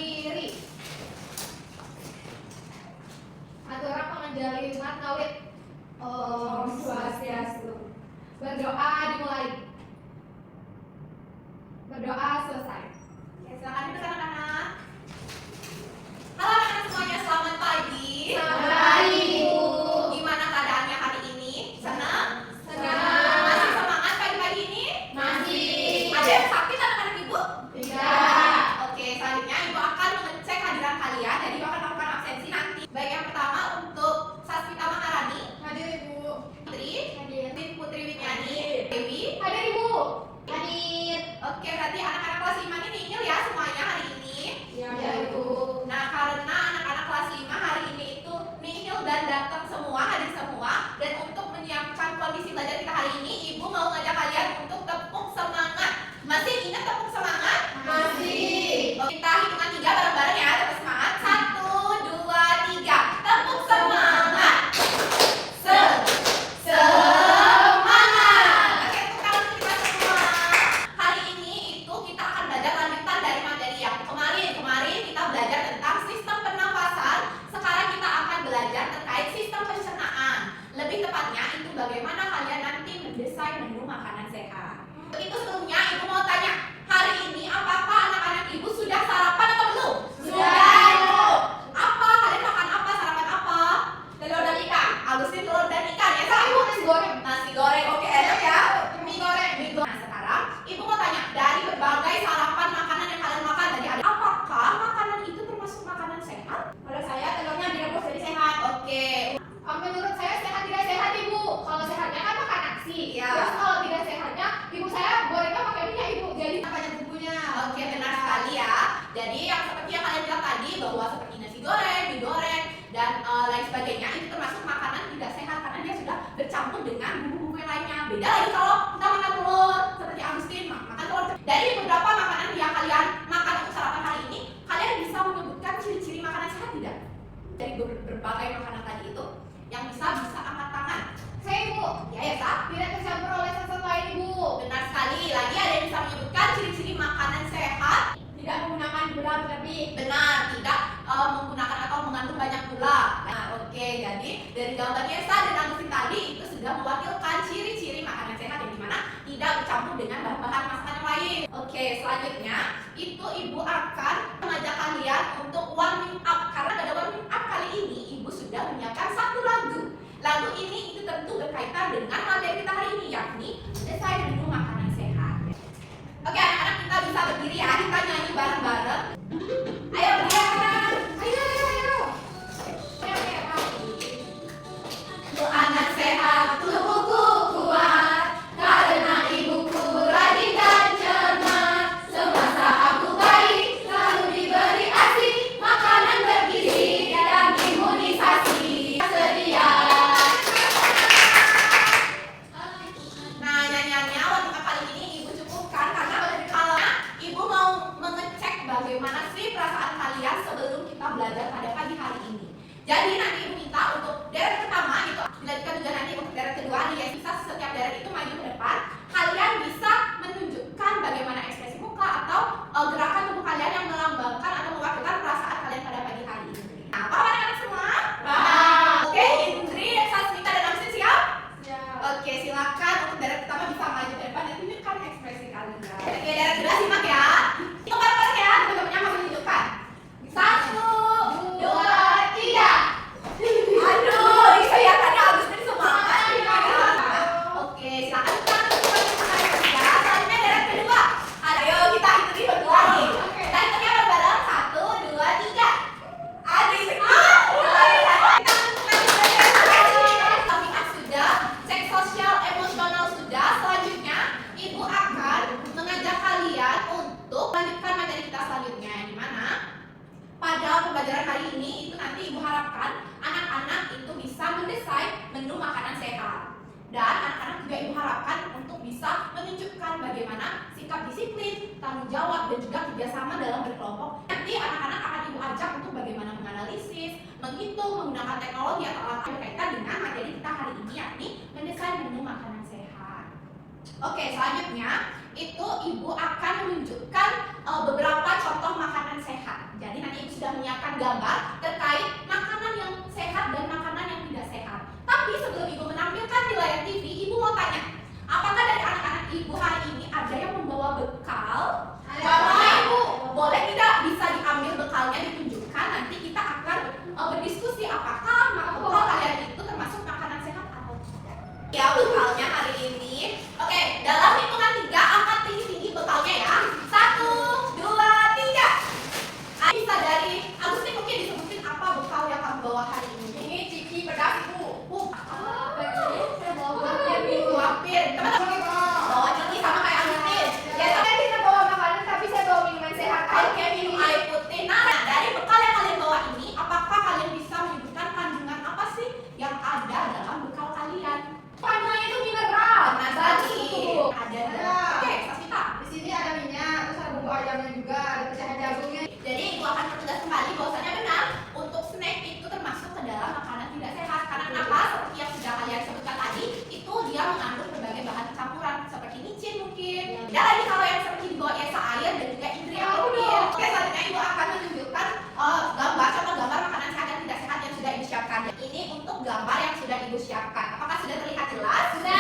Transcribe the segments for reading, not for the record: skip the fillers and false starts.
berdiri. Atura pengenjali umat Nawid. Om Swastiastu. Berdoa dimulai. Berdoa selesai. Ya, silakan duduk anak-anak. Halo anak-anak semuanya, selamat pagi. Selamat pagi, Ibu. Gimana keadaannya hari ini? Senang? Senang. Masih semangat pagi-pagi ini? Masih. Ada yang sakit anak-anak Ibu? Tidak. Oke, selanjutnya Ibu akan mengecek hadiran kalian. Jadi Ibu akan melakukan absensi nanti. Baik, yang pertama untuk Sasmita Maharani. Hadir, Ibu. Putri. Hadir. Putri Winyani. Dewi. Hadir, Ibu. Hadir. Oke, berarti anak-anak kelas 5 ini nihil ya semuanya hari ini. Ya, Ibu. Nah, karena anak-anak kelas 5 hari ini itu nihil dan datang semua, hadir semua. Dan untuk menyiapkan kondisi belajar kita hari ini, Ibu mau ngajak kalian untuk tepuk semangat. Masih ingat tepuk semangat? Masih. Oke, kita hitungan 3 bareng-bareng ya, tepuk semangat. 1, 2, 3. Tepuk semangat. Semangat. Oke, tepuk tangan untuk kita semua. Hari ini itu kita akan belajar lanjutan dari materi yang kemarin kita belajar tentang sistem pernapasan. Sekarang kita akan belajar terkait sistem pencernaan. Lebih tepatnya itu bagaimana kalian nanti mendesain menu makanan sehat. Itu sebelumnya Ibu mau tanya, hari ini apakah anak-anak Ibu sudah sarapan atau belum? Sudah. Ibu. Apa? Kalian makan apa? Sarapan apa? Telur dan ikan. Agustin telur dan ikan ya, Kak? Ibu, nasi goreng. Nasi goreng, oke, enak ya. Mie goreng, mie goreng. Nah, sekarang Ibu mau tanya, dari berbagai sarapan makanan yang kalian makan tadi, apakah makanan itu termasuk makanan sehat? Menurut saya telurnya direbus jadi sehat. Oke. Menurut saya sehat tidak sehat, Ibu. Kalau sehatnya kan makan nasi. Iya. Terus kalau tidak sehatnya, ibu saya gorengnya pakai minyak, Ibu. Jadi banyak bumbunya. Oke, benar sekali ya. Jadi yang seperti yang kalian bilang tadi bahwa seperti nasi goreng, mie goreng, dan lain sebagainya itu termasuk makanan tidak sehat karena dia sudah bercampur dengan bumbu-bumbu yang lainnya. Beda lagi kalau kita makan telur seperti Agustin makan telur. Dari beberapa makanan yang kalian makan untuk sarapan hari ini, kalian bisa menyebutkan ciri-ciri makanan sehat tidak? Dari berbagai makanan tadi itu, yang bisa angkat tangan. Saya, Ibu. Ya, Kak. Tidak tercampur oleh zat lain, Ibu. Benar sekali. Lagi ada yang bisa menyebutkan ciri-ciri makanan sehat. Tidak menggunakan gula berlebih. Benar, tidak menggunakan atau mengandung banyak gula. Nah, oke, jadi dari jawabannya Esa dan Agustin tadi itu sudah mewakilkan ciri-ciri makanan sehat yang dimana tidak bercampur dengan bahan-bahan masakan yang lain. Oke, selanjutnya itu Ibu akan mengajak kalian untuk warming up. Karena pada warming up kali ini Ibu sudah menyiapkan satu lagu. Lagu ini itu tentu berkaitan dengan materi kita hari ini, yakni desain menu makanan sehat. Oke, anak-anak kita bisa berdiri ya, kita nyanyi bareng-bareng. Ayo berdiri anak-anak. Ayo. Untuk anak sehat, tubuhku kuat, karena ibuku rajin dan cermat. Semasa aku bayi, selalu diberi ASI, makanan bergizi dan imunisasi sedia. Nah, nyanyiannya waktu kali ini Ibu cukupkan karena kalau Ibu mau mengecek bagaimana sih perasaan kalian sebelum kita belajar pada pagi hari ini. Jadi nanti Ibu minta untuk deret pertama itu dilanjutkan juga nanti untuk deret kedua nih ya, bisa setiap deret itu maju ke depan. Kalian bisa menunjukkan bagaimana ekspresi muka atau gerakan tubuh kalian yang melambangkan atau mewakilkan perasaan kalian pada pagi hari ini. Nah, apa anak-anak semua? Oke, Indri, Sasmita dan Agustin siap? Oke, silakan untuk deret pertama bisa maju ke depan dan tunjukkan ekspresi kalian. Oke, deret kedua simak ya. Itu bareng-bareng ya, teman-temannya mau menunjukkan. 1, 2, 3. Aduh, ini kelihatannya Agustin semangat. Oke, silakan kita ya. Selanjutnya deret kedua. Ayo kita hitung berdua nih. Kita hitungnya bareng-bareng. 1, 2, 3. Aduh, kita sudah, cek sosial emosional sudah. Selanjutnya Ibu akan mengajak kalian untuk lanjutkan materi kita selanjutnya, di mana pada pembelajaran hari ini itu nanti Ibu harapkan anak-anak itu bisa mendesain menu makanan sehat. Dan anak-anak juga Ibu harapkan untuk bisa menunjukkan bagaimana sikap disiplin, tanggung jawab, dan juga kerjasama dalam berkelompok. Nanti anak-anak akan Ibu ajak untuk bagaimana menganalisis, menghitung, menggunakan teknologi atau alat yang berkaitan dengan materi kita hari ini, yakni mendesain menu makanan sehat. Oke, selanjutnya itu Ibu akan menunjukkan beberapa contoh makanan sehat. Jadi ayamnya juga, ada pecahan jagungnya. Jadi ibu akan pertegas kembali bahwasanya benar untuk snack itu termasuk ke dalam makanan tidak sehat. Karena kenapa? Seperti yang sudah kalian sebutkan tadi, itu dia mengandung berbagai bahan campuran seperti micin mungkin. Dan lagi kalau yang seperti di bawah esa air dan juga indri yang mungkin. Oke, selanjutnya ibu akan menunjukkan gambar contoh gambar makanan sehat dan tidak sehat yang sudah ibu siapkan. Ini untuk gambar yang sudah ibu siapkan. Apakah sudah terlihat jelas? Sudah.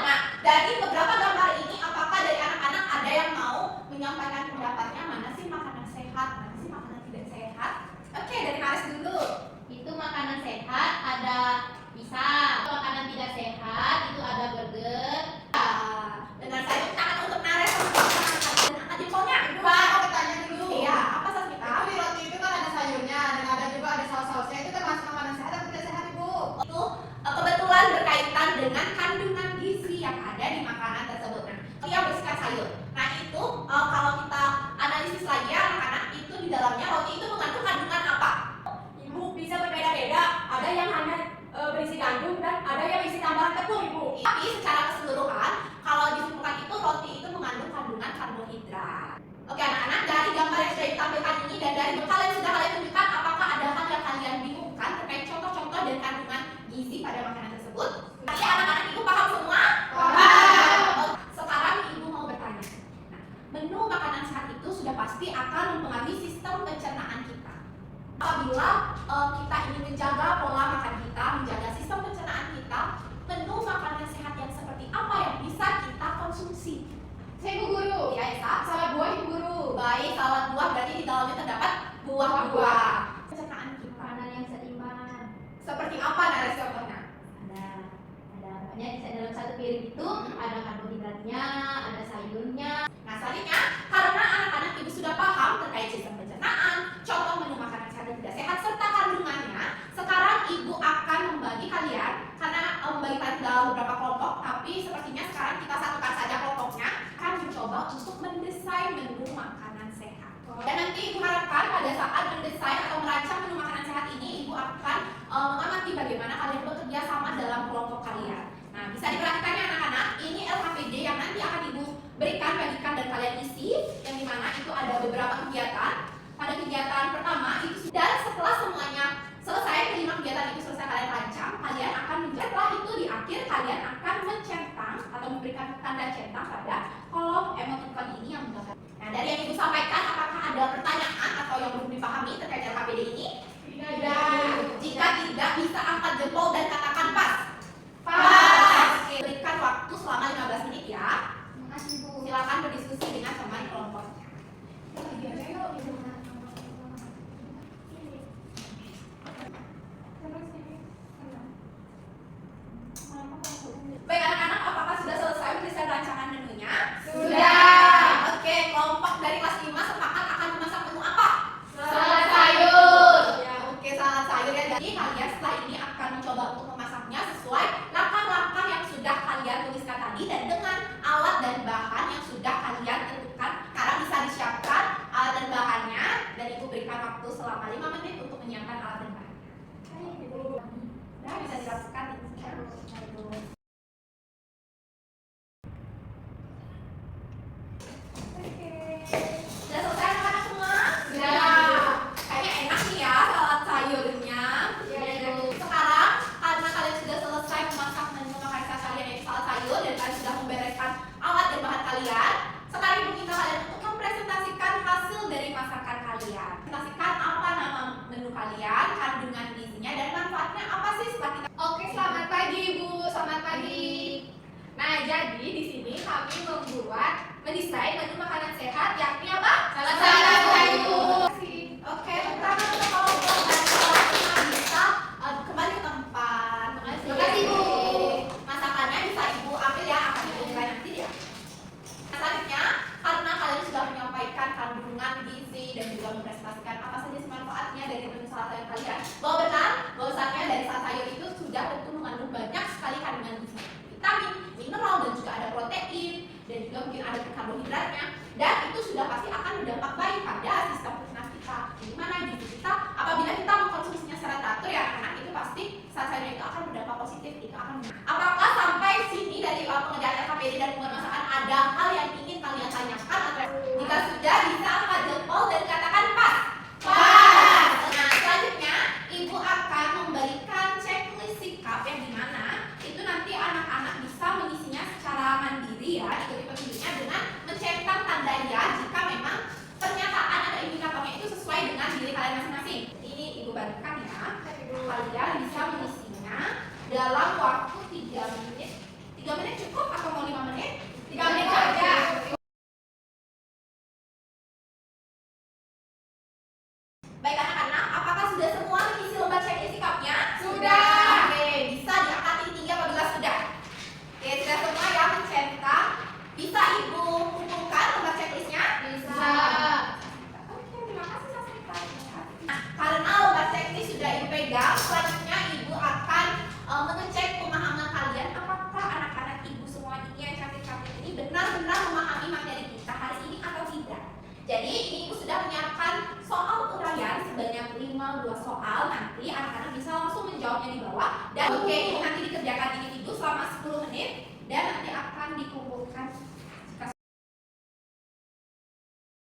Nah, dari beberapa gambar ini, apakah dari anak-anak ada yang mau menyampaikan pendapatnya mana sih makanan sehat, mana sih makanan tidak sehat? Oke, dari Nares dulu. Itu makanan sehat ada pisang, makanan tidak sehat itu ada burger. Dengan saya tepuk tangan untuk Nares dan angkat jempolnya. Pak, aku tanya dulu. Iya, apa Sasmita? Itu di roti itu kan ada sayurnya dan ada juga ada saus-sausnya. Itu termasuk makanan sehat atau tidak sehat, Ibu? Itu kebetulan berkaitan dengan kandungan gizi yang ada di makanan tersebut. Nah, yang bersifat sayur. Nah, itu kalau kita analisis lagi ya anak-anak, itu di dalamnya roti itu mengandung kandungan apa? Ibu bisa berbeda-beda, ada yang hanya berisi gandum dan ada yang isi tambahan tepung, Ibu. Tapi secara keseluruhan, kalau disimpulkan itu roti itu mengandung kandungan karbohidrat. Oke anak-anak, dari gambar yang sudah ditampilkan ini dan dari bekal yang sudah kalian tunjukkan, apakah ada hal yang kalian bingungkan terkait contoh-contoh dan kandungan gizi pada makanan tersebut? Tapi anak-anak ibu paham semua? Paham. Sekarang ibu mau bertanya. Nah, menu makanan sehat itu sudah pasti akan mempengaruhi sistem pencernaan kita. Apabila kita ingin menjaga pola makan kita, menjaga sistem pencernaan kita, menu makanan sehat yang seperti apa yang bisa kita konsumsi? Saya Ibu Guru. Ya, Esa. Salad buah Ibu Guru. Baik, salad buah berarti di dalamnya terdapat buah-buah. Pencernaan kita. Makanan yang seimbang. Seperti apa Nares contohnya? Ada pokoknya di dalam satu piring itu ada karbohidratnya, ada sayurnya. Nah, selanjutnya, karena anak-anak ibu sudah paham terkait sistem pencernaan, contoh menu makanan sehat dan tidak sehat, serta kandungannya, sekarang ibu akan membagi kalian, karena membagi kalian dalam beberapa kelompok, tapi sepertinya sekarang kita satukan saja kelompoknya, akan mencoba untuk mendesain menu makanan sehat. Dan nanti ibu harapkan pada saat mendesain atau merancang menu makanan sehat ini, ibu akan mengamati bagaimana kalian bekerja sama dalam kelompok kalian. Nah, bisa diperhatikan ya anak-anak, ini LKPD yang nanti akan ibu berikan, bagikan dan kalian isi, yang dimana itu ada beberapa kegiatan. Pada kegiatan pertama itu, dan setelah semuanya selesai, kelima kegiatan itu selesai kalian rancang, kalian akan setelah itu di akhir kalian akan mencentang atau memberikan tanda centang pada kolom emoticon ini yang belakang. Nah, dari yang ibu sampaikan, apakah ada pertanyaan atau yang belum dipahami terkait LKPD ini? Tidak. Jika tidak, bisa angkat jempol dan katakan pas. Pas. Oke, berikan waktu selama 15 menit ya. Makasih Bu. Silakan berdiskusi dengan teman kelompoknya. Baik anak-anak, apakah sudah selesai mendesain rancangan menunya? Sudah. Oke, kelompok dari kelas 5 sepakat akan memasak menu apa? Salad sayur. Ya, oke, salad sayur ya. Jadi kalian setelah ini akan mencoba untuk memasaknya sesuai langkah-langkah yang sudah kalian tuliskan tadi dan dengan alat dan bahan yang sudah kalian tentukan. Sekarang bisa disiapkan alat dan bahannya dan ibu berikan waktu selama 5 menit untuk menyiapkan alat dan bahannya. Nah, bisa dilakukan. Sudah selesai anak-anak semua? Sudah. Kayaknya enak nih ya salad sayurnya. Sekarang karena kalian sudah selesai memasak menu makanan sehat kalian yaitu salad sayur dan kalian sudah membereskan alat dan bahan kalian, sekarang ibu minta kalian untuk mempresentasikan hasil dari masakan kalian. Presentasikan apa nama menu kalian, kandungan gizinya dan manfaatnya apa sih setelah kita. Oke, selamat pagi Ibu. Selamat pagi. Nah, jadi di sini kami mendesain menu makanan sehat yakni apa? Salad sayur. Oke, pertama untuk kelompok dan kelompok yang bisa kembali ke tempat. Terima kasih, Bu. Masakannya bisa ibu ambil ya, akan ibu nilai nanti ya. Selanjutnya, karena kalian sudah menyampaikan kandungan gizi dan juga mempresentasikan apa saja manfaatnya dari menu salad sayur kalian, bahwa benar bahwasannya dari salad sayur itu sudah tentu mengandung banyak sekali kandungan gizi, vitamin, mineral dan juga ada protein dan juga mungkin ada karbohidratnya, dan itu sudah pasti akan berdampak baik pada sistem pencernaan kita. Di mana gizi kita apabila kita mengkonsumsinya secara teratur ya anak-anak, itu pasti salad sayur itu akan berdampak positif, itu akan. Apakah sampai sini dari pengerjaan LKPD dan pembuat masakan ada hal yang ingin kalian tanyakan atau jika sudah semua mengisi lembar checklist sikapnya? Sudah. Oke, bisa diangkatin tinggi apabila sudah. Oke, sudah semua ya mencetak. Bisa Ibu kumpulkan lembar checklistnya? Bisa. Oke, terima kasih Sasmita. Nah, karena lembar checklist sudah Ibu pegang, selanjutnya Ibu akan mengecek pemahaman kalian apakah anak-anak Ibu semua ini yang cantik-cantik ini benar-benar memahami materi kita hari ini atau tidak. Jadi ini Ibu sudah menyiapkan soal uraian sebanyak 52 soal. Nanti anak-anak bisa langsung menjawabnya di bawah. Dan oke, ini nanti dikerjakan individu selama 10 menit dan nanti akan dikumpulkan.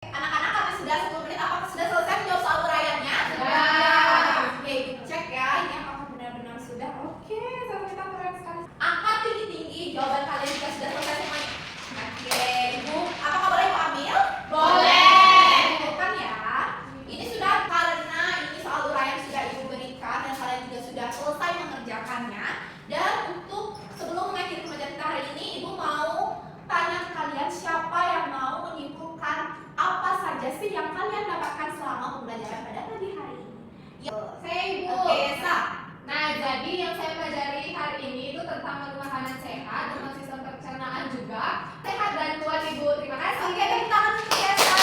Anak-anak karena sudah 10 menit, apakah sudah selesai menjawab soal uraiannya? Sudah. Oke, Ibu cek ya, ini apakah benar-benar sudah. Oke, Sasmita keren sekali. Angkat tinggi-tinggi jawaban kalian jika sudah selesai semuanya. Oke, Ibu, apakah boleh Ibu ambil? Boleh. Bukan ya. Ini sudah karena ini soal uraian sudah Ibu berikan dan kalian juga sudah selesai mengerjakannya. Dan untuk sebelum mengakhiri pembelajaran kita hari ini, Ibu mau tanya ke kalian siapa yang mau menyimpulkan apa saja sih yang kalian dapatkan selama pembelajaran pada pagi hari ini. Saya Ibu. Oke, Sa. Nah, jadi yang saya pelajari hari ini itu tentang menu makanan sehat, tentang sistem pencernaan juga. Sehat dan kuat Ibu. Terima kasih. Oke, tepuk tangan untuk Yesa.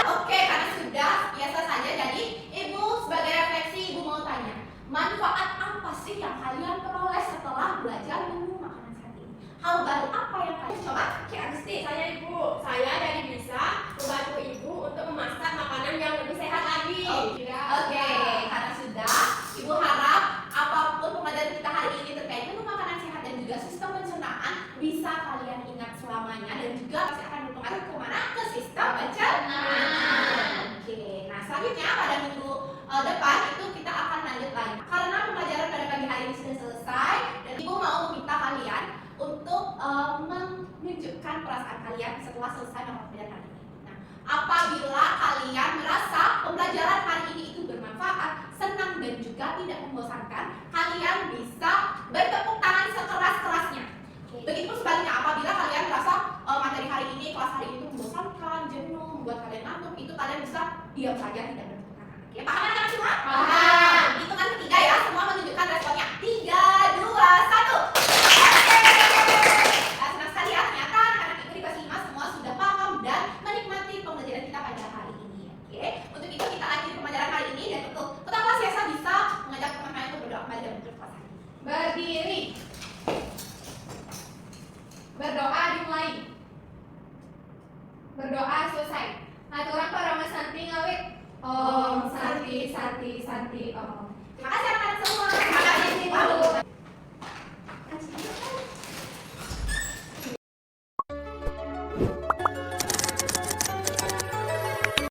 Oke, karena sudah biasa saja. Jadi, Ibu sebagai refleksi Ibu mau tanya, manfaat apa sih yang kalian peroleh setelah belajar menu makanan sehat ini? Hal baru apa yang kalian coba? Oke, Agusti. Saya Ibu, saya jadi bisa membantu Ibu untuk memasak makanan yang lebih sehat lagi. Oke, karena sudah, Ibu harap apapun pembelajaran kita hari ini terkait menu makanan sehat dan juga sistem pencernaan bisa kalian ingat selamanya dan juga pasti akan berpengaruh kemana? Ke sistem pencernaan. Oke, nah selanjutnya pada minggu depan itu kita akan lanjut lagi. Karena pembelajaran pada pagi hari ini sudah selesai dan Ibu mau meminta kalian untuk menunjukkan perasaan kalian setelah selesai melakukan pembelajaran hari ini. Nah, apabila kalian merasa pembelajaran hari ini itu bermanfaat, senang dan juga tidak membosankan, kalian bisa bertepuk tangan sekeras-kerasnya. Begitupun sebaliknya, apabila kalian merasa materi hari ini, kelas hari ini membosankan, jenuh, membuat kalian ngantuk, itu kalian bisa diam saja, tidak bertepuk tangan. Oke, paham anak-anak semua? Paham. Hitungan ketiga ya, semua menunjukkan responnya. 3, 2, 1. Nah, senang sekali ya, ternyata anak-anak itu di kelas 5 semua sudah paham dan menikmati pembelajaran kita pada hari ini. Oke, untuk itu kita akhiri pembelajaran hari ini dan untuk ketua kelas Yesa bisa mengajak teman-teman untuk berdoa kembali dan menutup kelas hari ini. Berdiri. Berdoa dimulai. Berdoa selesai. Aturan para santi ngawit. Om santi santi santi om. Terima kasih anak-anak semua. Terima kasih, Ibu.